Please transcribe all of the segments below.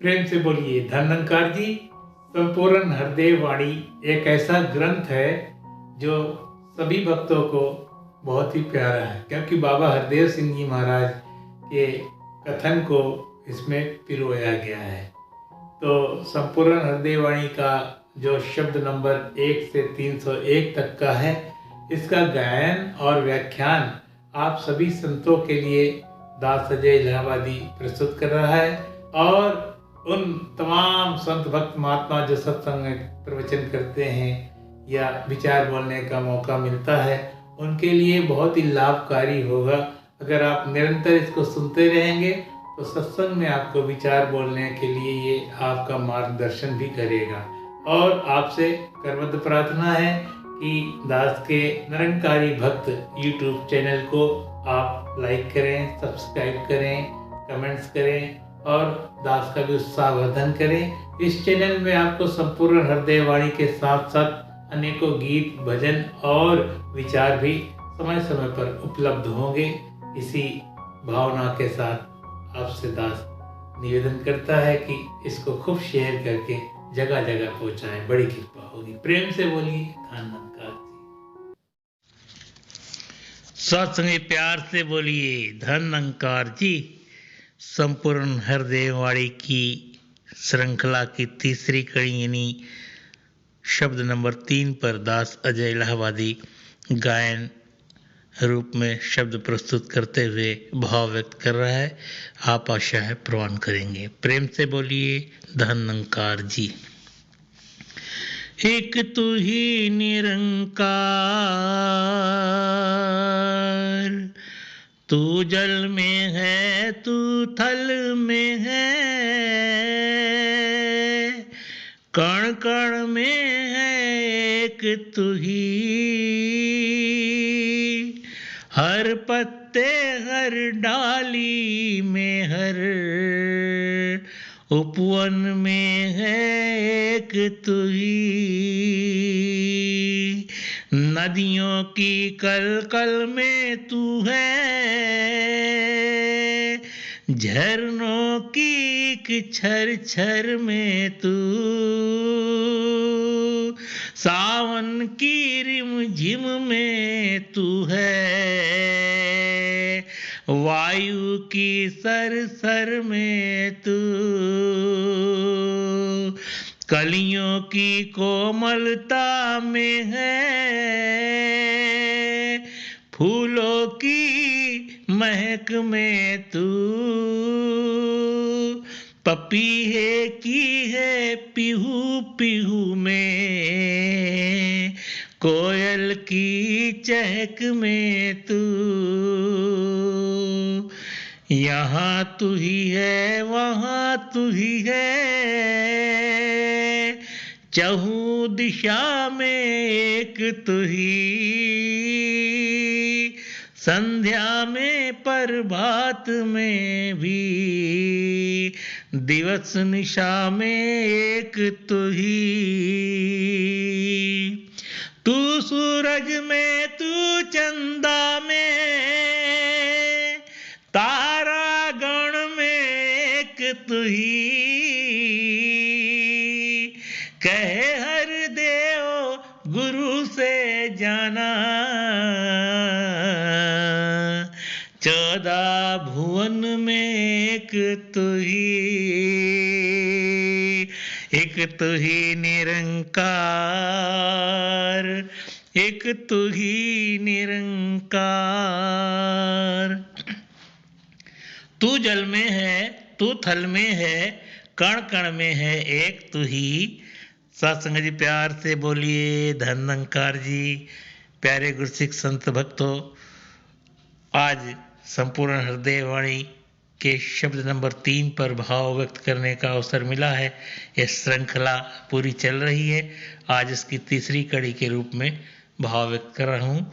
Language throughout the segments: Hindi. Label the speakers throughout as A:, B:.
A: प्रेम से बोलिए धन्वंकार जी। संपूर्ण हृदय वाणी एक ऐसा ग्रंथ है जो सभी भक्तों को बहुत ही प्यारा है, क्योंकि बाबा हरदेव सिंह जी महाराज के कथन को इसमें पिरोया गया है। तो संपूर्ण हृदय वाणी का जो शब्द नंबर 1 से 301 तक का है, इसका गायन और व्याख्यान आप सभी संतों के लिए दास अजय इलाहाबादी प्रस्तुत कर रहा है। और उन तमाम संत भक्त महात्मा जो सत्संग में प्रवचन करते हैं या विचार बोलने का मौका मिलता है, उनके लिए बहुत ही लाभकारी होगा। अगर आप निरंतर इसको सुनते रहेंगे तो सत्संग में आपको विचार बोलने के लिए ये आपका मार्गदर्शन भी करेगा। और आपसे करबद्ध प्रार्थना है कि दास के निरंकारी भक्त यूट्यूब चैनल को आप लाइक करें, सब्सक्राइब करें, कमेंट्स करें और दास का भी उत्साहवर्धन करें। इस चैनल में आपको संपूर्ण हृदय वाणी के साथ साथ अनेकों गीत, भजन और विचार भी समय समय पर उपलब्ध होंगे। इसी भावना के साथ आपसे दास निवेदन करता है कि इसको खूब शेयर करके जगह जगह पहुंचाएं, बड़ी कृपा होगी। प्रेम से बोलिए धन्वंकार जी।
B: सत्संग प्यार से बोलिए धन्वंकार जी। संपूर्ण हृदय वाणी की श्रृंखला की तीसरी कड़ी यानी शब्द नंबर 3 पर दास अजय इलाहाबादी गायन रूप में शब्द प्रस्तुत करते हुए भाव व्यक्त कर रहा है। आप आशा है प्रवान करेंगे। प्रेम से बोलिए धन्वंकार जी। एक तू ही निरंकार, तू जल में है, तू थल में है, कण कण में है एक तू ही, हर पत्ते हर डाली में, हर उपवन में है एक तू ही, नदियों की कल कल में तू है, झरनों की छर छर में तू, सावन की रिम झिम में तू है, वायु की सर सर में तू, कलियों की कोमलता में है, फूलों की महक में तू, पपीहे की है पिहू पिहू में, कोयल की चहक में तू, यहाँ तू ही है वहाँ तू ही है, चहु दिशा में एक तू ही, संध्या में प्रभात में भी, दिवस निशा में एक तू ही, तू सूरज में तू चंदा में, तारा गण में एक तू ही, कहे हर देव गुरु से जाना, 14 भुवन में एक तू ही, एक तू ही निरंकार, एक तू ही निरंकार, तू जल में है, तू थल में है, कण कण में है एक तू ही। सत्संग जी प्यार से बोलिए धन्वंकार जी। प्यारे गुरसिख संत भक्तों, आज संपूर्ण हृदय वाणी के शब्द नंबर 3 पर भाव व्यक्त करने का अवसर मिला है। यह श्रृंखला पूरी चल रही है। आज इसकी तीसरी कड़ी के रूप में भाव व्यक्त कर रहा हूँ।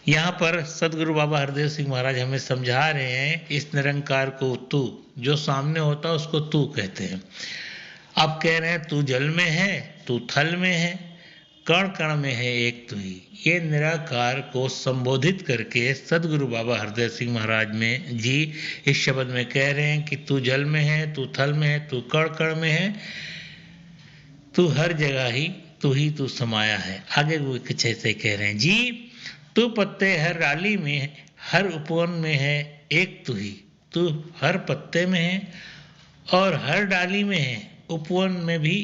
B: यहाँ पर सदगुरु बाबा हरदेव सिंह महाराज हमें समझा रहे हैं, इस निरंकार को तू, जो सामने होता है उसको तू कहते हैं। अब कह रहे हैं तू जल में है, तू थल में है, कण कण में है एक तू ही। ये निराकार को संबोधित करके सदगुरु बाबा हरदेव सिंह महाराज में जी इस शब्द में कह रहे हैं कि तू जल में है, तू थल में है, तू कण कण में है, तू हर जगह ही तू समाया है। आगे वो कुछ ऐसे कह रहे हैं जी, तू पत्ते हर डाली में, हर उपवन में है एक तू ही। तू हर पत्ते में है और हर डाली में है, उपवन में भी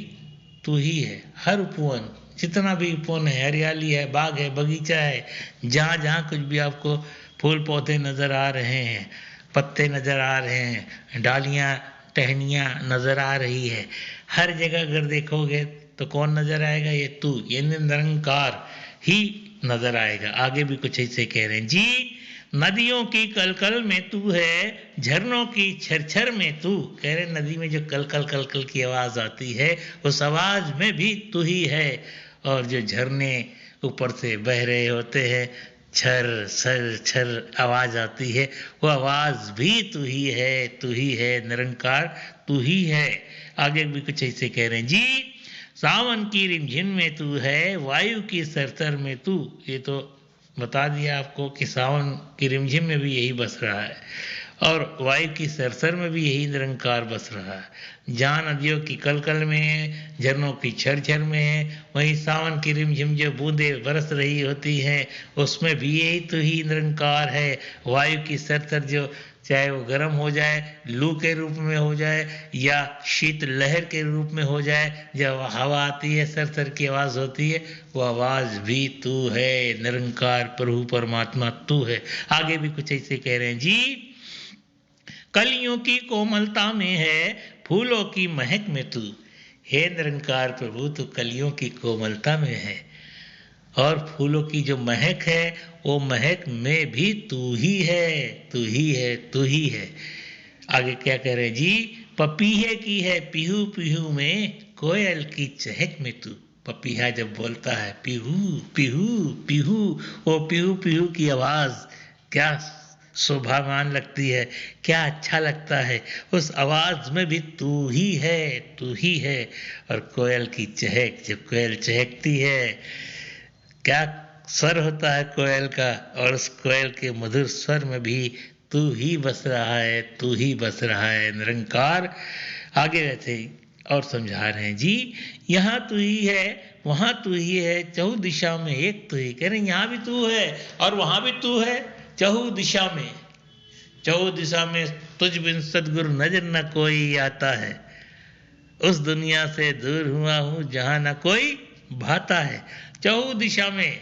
B: तू ही है। हर उपवन, जितना भी उपवन है, हरियाली है, बाग है, बगीचा है, जहाँ जहाँ कुछ भी आपको फूल पौधे नज़र आ रहे हैं, पत्ते नज़र आ रहे हैं, डालियाँ टहनियाँ नज़र आ रही है, हर जगह अगर देखोगे तो कौन नज़र आएगा? ये तू, ये निरंकार ही नज़र आएगा। आगे भी कुछ ऐसे कह रहे हैं जी, नदियों की कलकल में तू है, झरनों की छरछर में तू। कह रहे नदी में जो कलकल कलकल की आवाज़ आती है, उस आवाज़ में भी तू ही है। और जो झरने ऊपर से बह रहे होते हैं, छर छर छर आवाज़ आती है, वो आवाज़ भी तू ही है, तू ही है, निरंकार तू ही है। आगे भी कुछ ऐसे कह रहे हैं जी, सावन की रिमझिम में तू है, वायु की सरसर में तू। ये तो बता दिया आपको कि सावन की रिमझिम में भी यही बस रहा है और वायु की सरसर में भी यही निरंकार बस रहा है। जहाँ नदियों की कलकल में है, झरनों की छरछर में है, वहीं सावन की रिमझिम जो बूंदें बरस रही होती हैं, उसमें भी यही तो ही निरंकार है। वायु की सरसर जो, चाहे वो गर्म हो जाए, लू के रूप में हो जाए या शीत लहर के रूप में हो जाए, जब हवा आती है, सरसर की आवाज़ होती है, वो आवाज़ भी तू है, निरंकार प्रभु परमात्मा तू है। आगे भी कुछ ऐसे कह रहे हैं जी, कलियों की कोमलता में है, फूलों की महक में तू। हे निरंकार प्रभु, तू कलियों की कोमलता में है और फूलों की जो महक है, वो महक में भी तू ही है, तू ही है, तू ही है। आगे क्या कह रहे जी, पपीहे की है पीहू पीहू में, कोयल की चहक में तू। पपीहा जब बोलता है पीहू पीहू पीहू, वो पीहू पीहू की आवाज़ क्या शोभामान लगती है, क्या अच्छा लगता है। उस आवाज़ में भी तू ही है, तू ही है। और कोयल की चहक, जब कोयल चहकती है, क्या स्वर होता है कोयल का, और उस कोयल के मधुर स्वर में भी तू ही बस रहा है, तू ही बस रहा है, निरंकार। आगे वैसे और समझा रहे हैं जी, यहाँ तू ही है, वहाँ तू ही है, चहु दिशा में एक तू ही। कह रहे यहाँ भी तू है और वहाँ भी तू है, चहु दिशा में। चहु दिशा में तुझ बिन सदगुरु नजर न कोई आता है, उस दुनिया से दूर हुआ हूँ जहाँ न कोई भाता है। चहु दिशा में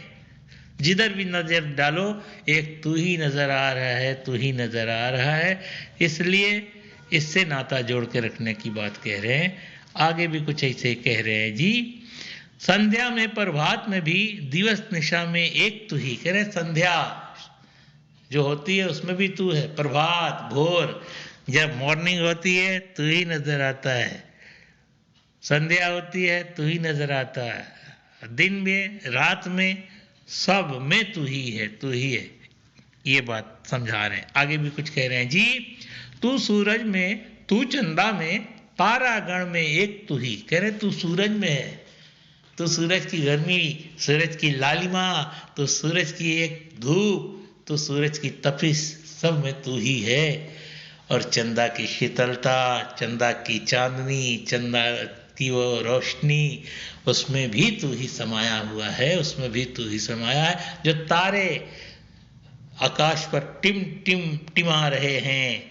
B: जिधर भी नजर डालो, एक तू ही नजर आ रहा है, तू ही नजर आ रहा है। इसलिए इससे नाता जोड़ के रखने की बात कह रहे हैं। आगे भी कुछ ऐसे कह रहे हैं जी, संध्या में प्रभात में भी, दिवस निशा में एक तू ही। कह रहे संध्या जो होती है उसमें भी तू है, प्रभात भोर जब मॉर्निंग होती है तू ही नजर आता है, संध्या होती है तू ही नजर आता है, दिन में रात में सब में तू ही है, तू ही है। ये बात समझा रहे हैं। आगे भी कुछ कह रहे हैं जी, तू सूरज में, तू चंदा में, तारागण में एक तू ही। कह रहे तू सूरज में है, तो सूरज की गर्मी, सूरज की लालिमा, तो सूरज की एक धूप, तो सूरज की तपिश, सब में तू ही है। और चंदा की शीतलता, चंदा की चांदनी, चंदा की वो रोशनी, उसमें भी तू ही समाया हुआ है, उसमें भी तू ही समाया है। जो तारे आकाश पर टिम टिम टिमा रहे हैं,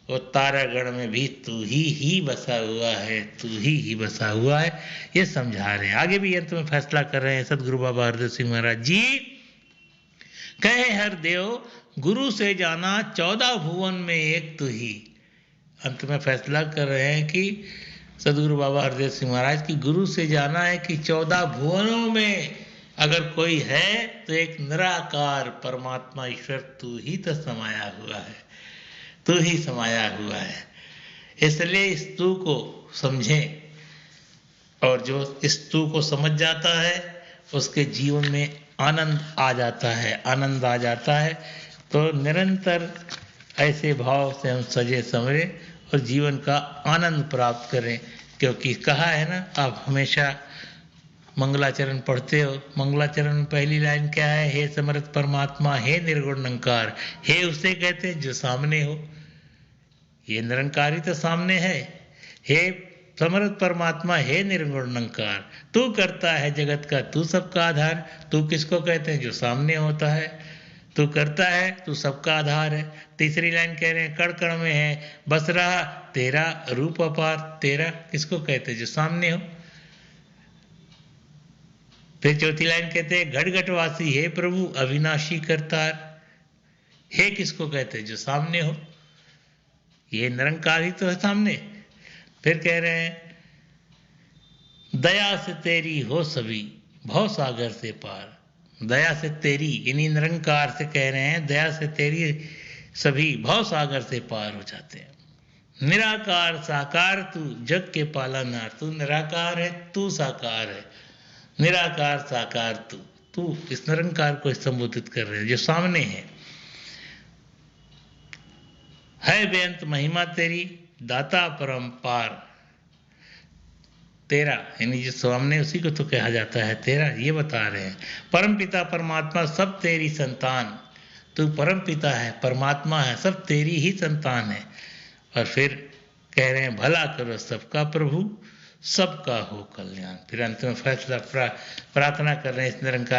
B: वो तारागण में भी तू ही बसा हुआ है, तू ही बसा हुआ है। ये समझा रहे हैं। आगे भी अंत में फैसला कर रहे हैं सदगुरु बाबा हरदेव सिंह महाराज जी, कहे हर देव गुरु से जाना 14 भुवन में एक तू ही। अंत में फैसला कर रहे हैं कि सदगुरु बाबा हरदेव सिंह महाराज की गुरु से जाना है कि 14 भुवनों में अगर कोई है तो एक निराकार परमात्मा ईश्वर तू ही तो समाया हुआ है, तू ही समाया हुआ है। इसलिए इस तू को समझें, और जो इस तू को समझ जाता है उसके जीवन में आनंद आ जाता है, आनंद आ जाता है। तो निरंतर ऐसे भाव से हम सजे संवरे और जीवन का आनंद प्राप्त करें, क्योंकि कहा है ना, आप हमेशा मंगलाचरण पढ़ते हो, मंगलाचरण में पहली लाइन क्या है? हे समर्थ परमात्मा, हे निर्गुण निरंकार। हे उसे कहते हैं जो सामने हो, ये निरंकारी तो सामने है। हे समर्थ परमात्मा, हे निर्गुण निरंकार, तू करता है जगत का, तू सबका आधार। तू किसको कहते हैं? जो सामने होता है। तू करता है, तू सबका आधार है। तीसरी लाइन कह रहे हैं कण कण में है बस रहा तेरा रूप अपार। तेरा किसको कहते हैं? जो सामने हो। फिर चौथी लाइन कहते हैं घट घटवासी, हे प्रभु अविनाशी करतार। हे किसको कहते हैं? जो सामने हो, ये निरंकार ही तो है सामने। फिर कह रहे हैं दया से तेरी हो सभी भव सागर से पार। दया से तेरी, इन्हीं निरंकार से कह रहे हैं दया से तेरी सभी भव सागर से पार हो जाते हैं। निराकार साकार तू जग के पालनहार। तू निराकार है, तू साकार है। निराकार साकार तू इस निरंकार को संबोधित कर रहे हैं जो सामने है बेअंत महिमा तेरी दाता परम्पार। तेरा यानी जो सामने उसी को तो कहा जाता है तेरा, ये बता रहे हैं। परम पिता परमात्मा सब तेरी संतान। तू परम पिता है, परमात्मा है, सब तेरी ही संतान है। और फिर कह रहे हैं भला करो सबका प्रभु, सबका हो कल्याण। फिर अंत में फैसला प्रार्थना कर रहे हैं इस निरंकार